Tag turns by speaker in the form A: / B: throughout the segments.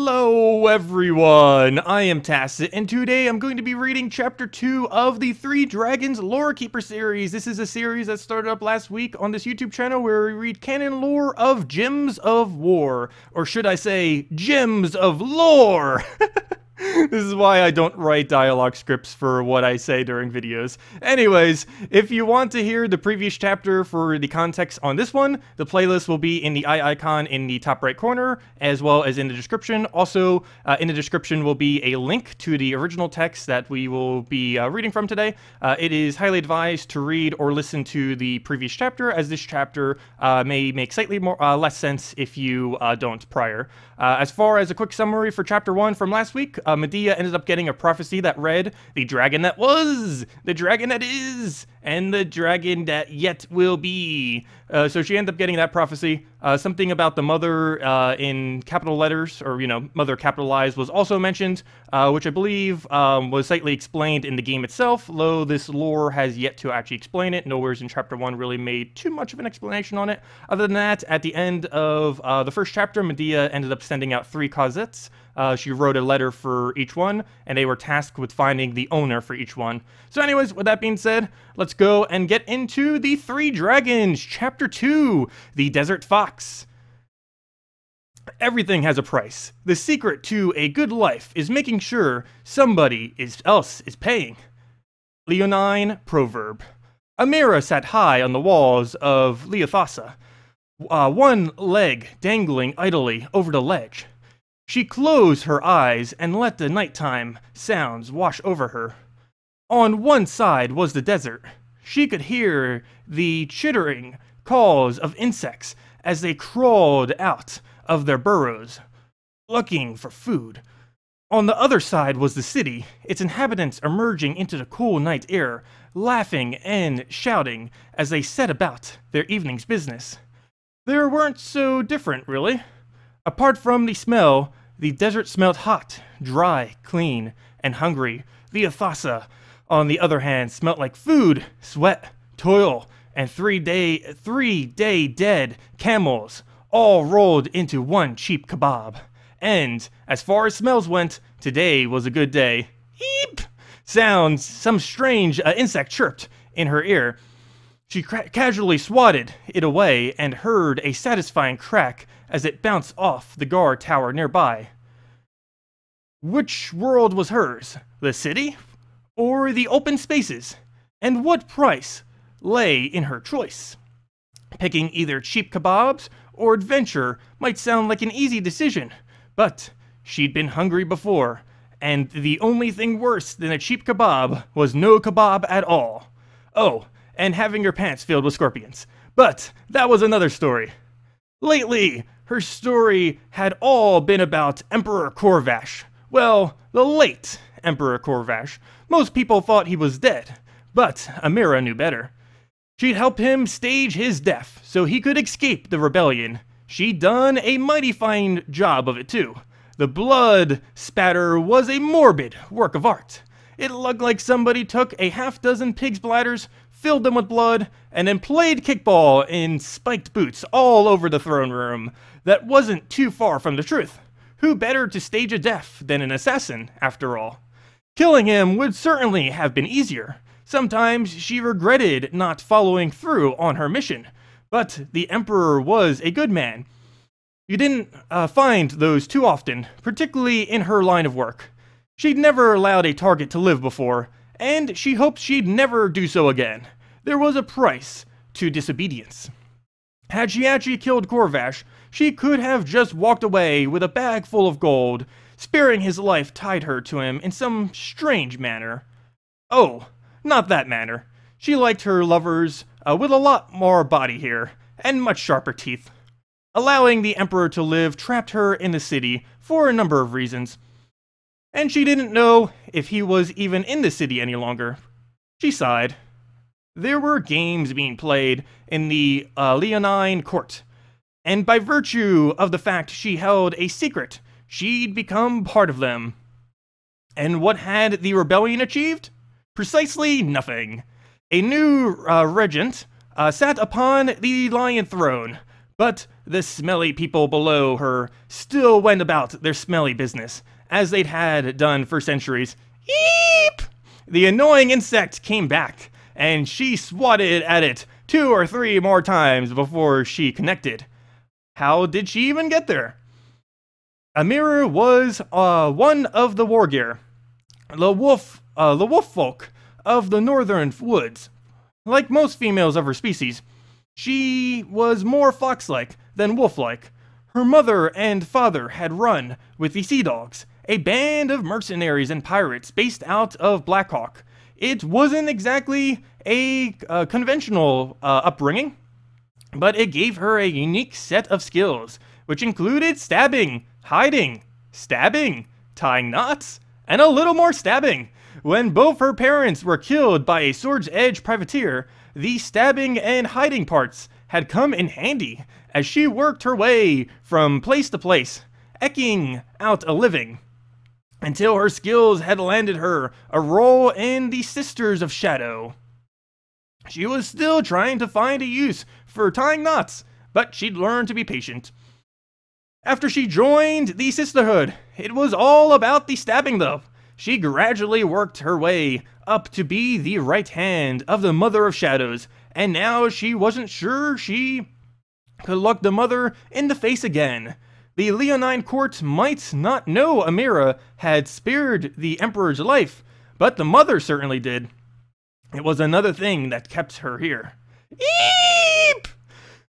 A: Hello everyone, I am Tacet, and today I'm going to be reading Chapter 2 of the Three Dragons Lorekeeper series. This is a series that started up last week on this YouTube channel where we read canon lore of Gems of War. Or should I say, Gems of Lore! This is why I don't write dialogue scripts for what I say during videos. Anyways, if you want to hear the previous chapter for the context on this one, the playlist will be in the eye icon in the top right corner, as well as in the description. Also, in the description will be a link to the original text that we will be reading from today. It is highly advised to read or listen to the previous chapter, as this chapter may make slightly less sense if you don't prior. As far as a quick summary for Chapter 1 from last week, Medea ended up getting a prophecy that read, "The dragon that was, the dragon that is, and the dragon that yet will be." So she ended up getting that prophecy. Something about the mother in capital letters, or, mother capitalized, was also mentioned, which I believe was slightly explained in the game itself, though this lore has yet to actually explain it. Nowhere in Chapter 1 really made too much of an explanation on it. Other than that, at the end of the first chapter, Medea ended up sending out 3 Tacets. She wrote a letter for each one, and they were tasked with finding the owner for each one. So anyways, with that being said, let's go and get into the Three Dragons, Chapter 2, The Desert Fox. Everything has a price. The secret to a good life is making sure somebody else is paying. Leonine proverb. Amira sat high on the walls of Leothasa, one leg dangling idly over the ledge. She closed her eyes and let the nighttime sounds wash over her. On one side was the desert. She could hear the chittering calls of insects as they crawled out of their burrows, looking for food. On the other side was the city, its inhabitants emerging into the cool night air, laughing and shouting as they set about their evening's business. They weren't so different, really. Apart from the smell, the desert smelled hot, dry, clean, and hungry. Leothasa, on the other hand, smelled like food, sweat, toil, and three-day dead camels, all rolled into one cheap kebab. And, as far as smells went, today was a good day. Eep! Some strange insect chirped in her ear. She casually swatted it away and heard a satisfying crack as it bounced off the guard tower nearby. Which world was hers? The city? Or the open spaces? And what price lay in her choice? Picking either cheap kebabs or adventure might sound like an easy decision, but she'd been hungry before, and the only thing worse than a cheap kebab was no kebab at all. Oh, and having her pants filled with scorpions. But that was another story. Lately, her story had all been about Emperor Corvash. Well, the late Emperor Corvash. Most people thought he was dead, but Amira knew better. She'd help him stage his death so he could escape the rebellion. She'd done a mighty fine job of it too. The blood spatter was a morbid work of art. It looked like somebody took a half-dozen pig's bladders, filled them with blood, and then played kickball in spiked boots all over the throne room. That wasn't too far from the truth. Who better to stage a death than an assassin, after all? Killing him would certainly have been easier. Sometimes she regretted not following through on her mission, but the Emperor was a good man. You didn't find those too often, particularly in her line of work. She'd never allowed a target to live before, and she hoped she'd never do so again. There was a price to disobedience. Had she actually killed Corvash, she could have just walked away with a bag full of gold. Sparing his life tied her to him in some strange manner. Oh, not that manner. She liked her lovers with a lot more body hair and much sharper teeth. Allowing the Emperor to live trapped her in the city for a number of reasons. And she didn't know if he was even in the city any longer. She sighed. There were games being played in the Leonine court, and by virtue of the fact she held a secret, she'd become part of them. And what had the rebellion achieved? Precisely nothing. A new regent sat upon the lion throne, But the smelly people below her still went about their smelly business, as they'd had done for centuries. Eep! The annoying insect came back, and she swatted at it 2 or 3 more times before she connected. How did she even get there? Amira was one of the wargear, the wolf folk of the northern woods. Like most females of her species, she was more fox-like than wolf-like. Her mother and father had run with the Sea Dogs, a band of mercenaries and pirates based out of Blackhawk. It wasn't exactly a conventional upbringing, but it gave her a unique set of skills, which included stabbing, hiding, stabbing, tying knots, and a little more stabbing. When both her parents were killed by a sword's edge privateer, the stabbing and hiding parts had come in handy as she worked her way from place to place, eking out a living, until her skills had landed her a role in the Sisters of Shadow. She was still trying to find a use for tying knots, but she'd learned to be patient. After she joined the Sisterhood, it was all about the stabbing though. She gradually worked her way up to be the right hand of the Mother of Shadows, and now she wasn't sure she could look the Mother in the face again. The Leonine court might not know Amira had spared the Emperor's life, but the Mother certainly did. It was another thing that kept her here. Eep!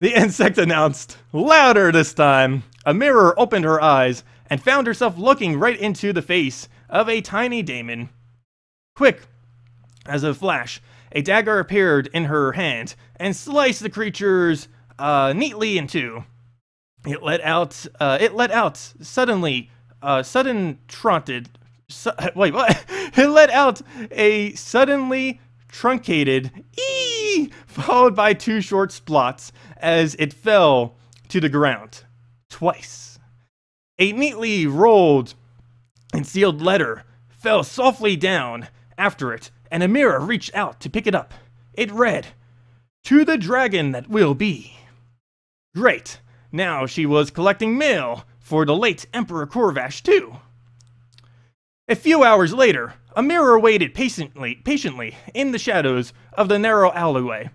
A: The insect announced, louder this time. Amira opened her eyes and found herself looking right into the face of a tiny daemon. Quick as a flash, a dagger appeared in her hand and sliced the creatures neatly in two. It let out suddenly, sudden truncated, wait, what? It let out a suddenly truncated ee, followed by 2 short splots as it fell to the ground. Twice. A neatly rolled and sealed letter fell softly down after it, and Amira reached out to pick it up. It read, "To the dragon that will be." Great. Now she was collecting mail for the late Emperor Corvash too. A few hours later, Amira waited patiently in the shadows of the narrow alleyway.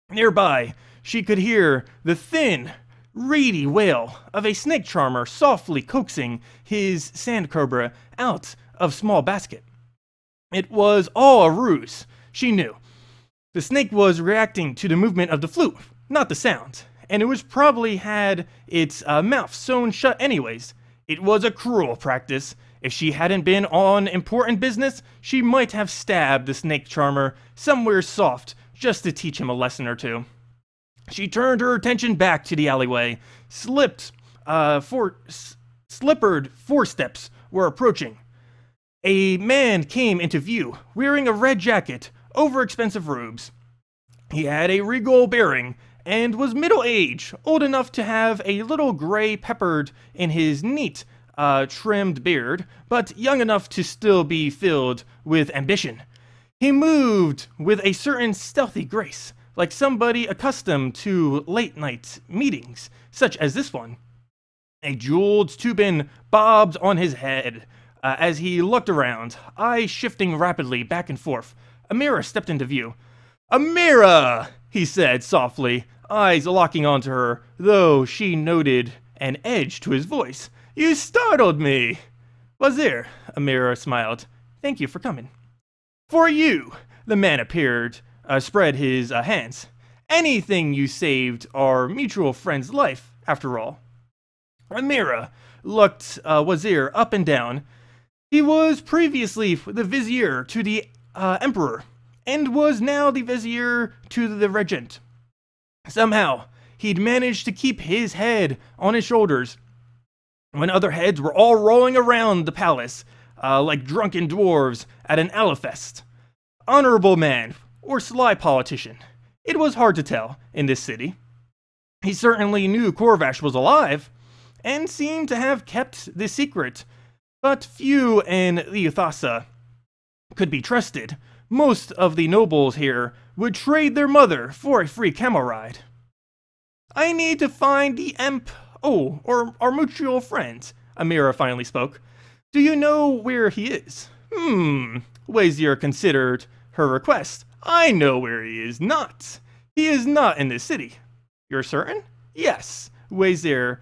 A: Nearby, she could hear the thin, reedy wail of a snake charmer softly coaxing his sand cobra out of small basket. It was all a ruse, she knew. The snake was reacting to the movement of the flute, not the sound, and it was probably had its mouth sewn shut anyways. It was a cruel practice. If she hadn't been on important business, she might have stabbed the snake charmer somewhere soft just to teach him a lesson or two. She turned her attention back to the alleyway. Slippered footsteps were approaching. A man came into view, wearing a red jacket over expensive robes. He had a regal bearing and was middle-aged, old enough to have a little gray peppered in his neat, trimmed beard, but young enough to still be filled with ambition. He moved with a certain stealthy grace, like somebody accustomed to late-night meetings, such as this one. A jeweled turban bobbed on his head. As he looked around, eyes shifting rapidly back and forth, Amira stepped into view. "Amira!" he said softly, eyes locking onto her, though she noted an edge to his voice. "You startled me." "Vizier," Amira smiled. "Thank you for coming." "For you," the man spread his hands. "Anything you saved our mutual friend's life, after all." Amira looked Vizier up and down. He was previously the vizier to the Emperor, and was now the vizier to the regent. Somehow, he'd managed to keep his head on his shoulders when other heads were all rolling around the palace like drunken dwarves at an alafest. Honorable man, or sly politician, it was hard to tell in this city. He certainly knew Corvash was alive, and seemed to have kept the secret, but few in the Tacet could be trusted. Most of the nobles here would trade their mother for a free camel ride. I need to find the or our mutual friend. Amira finally spoke. Do you know where he is? Vizier considered her request. I know where he is not. He is not in this city. You're certain? Yes. Vizier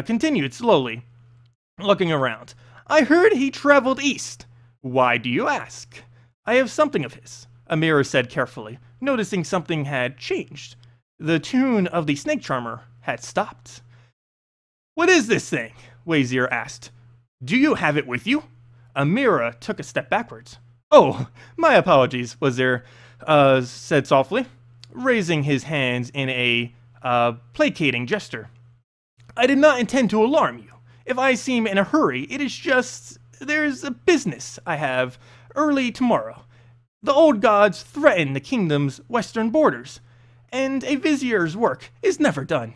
A: continued slowly, looking around. I heard he traveled east. Why do you ask? I have something of his, Amira said carefully, noticing something had changed. The tune of the snake charmer had stopped. What is this thing? Vizier asked. Do you have it with you? Amira took a step backwards. Oh, my apologies, Vizier said softly, raising his hands in a placating gesture. I did not intend to alarm you. If I seem in a hurry, it is just there's a business I have early tomorrow. The old gods threaten the kingdom's western borders, and a vizier's work is never done.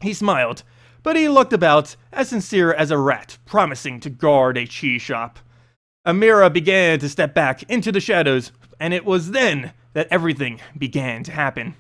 A: He smiled, but he looked about as sincere as a rat promising to guard a cheese shop. Amira began to step back into the shadows, and it was then that everything began to happen.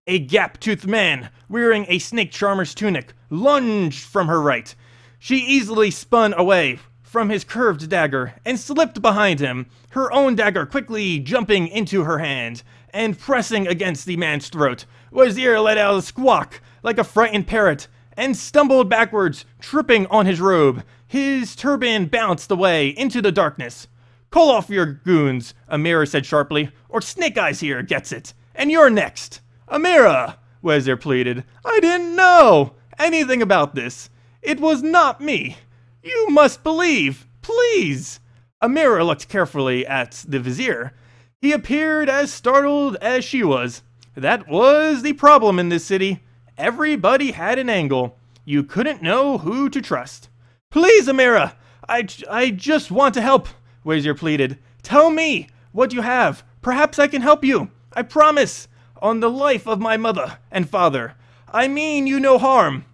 A: A gap-toothed man, wearing a snake charmer's tunic, lunged from her right. She easily spun away from his curved dagger and slipped behind him, her own dagger quickly jumping into her hand and pressing against the man's throat. Vizier let out a squawk like a frightened parrot and stumbled backwards, tripping on his robe. His turban bounced away into the darkness. Call off your goons, Amira said sharply, or Snake Eyes here gets it, and you're next. Amira, Vizier pleaded, I didn't know anything about this. It was not me. You must believe, please. Amira looked carefully at the Vizier. He appeared as startled as she was. That was the problem in this city. Everybody had an angle. You couldn't know who to trust. Please, Amira, I just want to help, Vizier pleaded. Tell me what you have. Perhaps I can help you. I promise. On the life of my mother and father. I mean you no harm.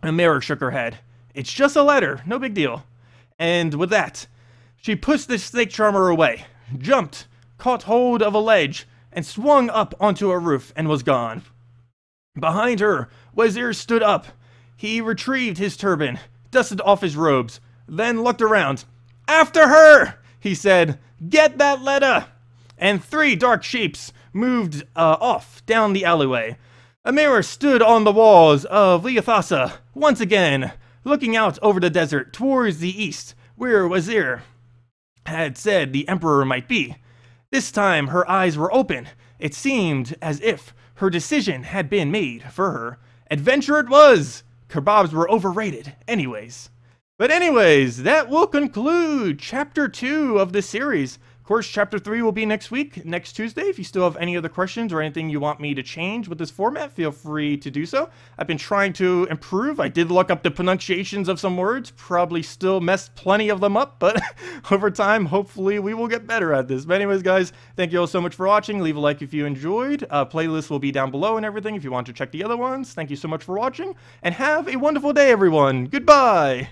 A: Amira shook her head. It's just a letter, no big deal. And with that, she pushed the snake charmer away, jumped, caught hold of a ledge, and swung up onto a roof and was gone. Behind her, Vizier stood up. He retrieved his turban, dusted off his robes, then looked around. After her, he said. Get that letter. And 3 dark shapes moved off down the alleyway. Amira stood on the walls of Leothasa once again, looking out over the desert towards the east, where Vizier had said the Emperor might be. This time her eyes were open. It seemed as if her decision had been made for her. Adventure it was! Kebabs were overrated anyways. But anyways, that will conclude Chapter 2 of this series. Of course, Chapter 3 will be next week, next Tuesday. If you still have any other questions or anything you want me to change with this format, feel free to do so. I've been trying to improve. I did look up the pronunciations of some words. Probably still messed plenty of them up, but over time, hopefully, we will get better at this. But anyways, guys, thank you all so much for watching. Leave a like if you enjoyed. Playlist will be down below and everything if you want to check the other ones. Thank you so much for watching, and have a wonderful day, everyone. Goodbye!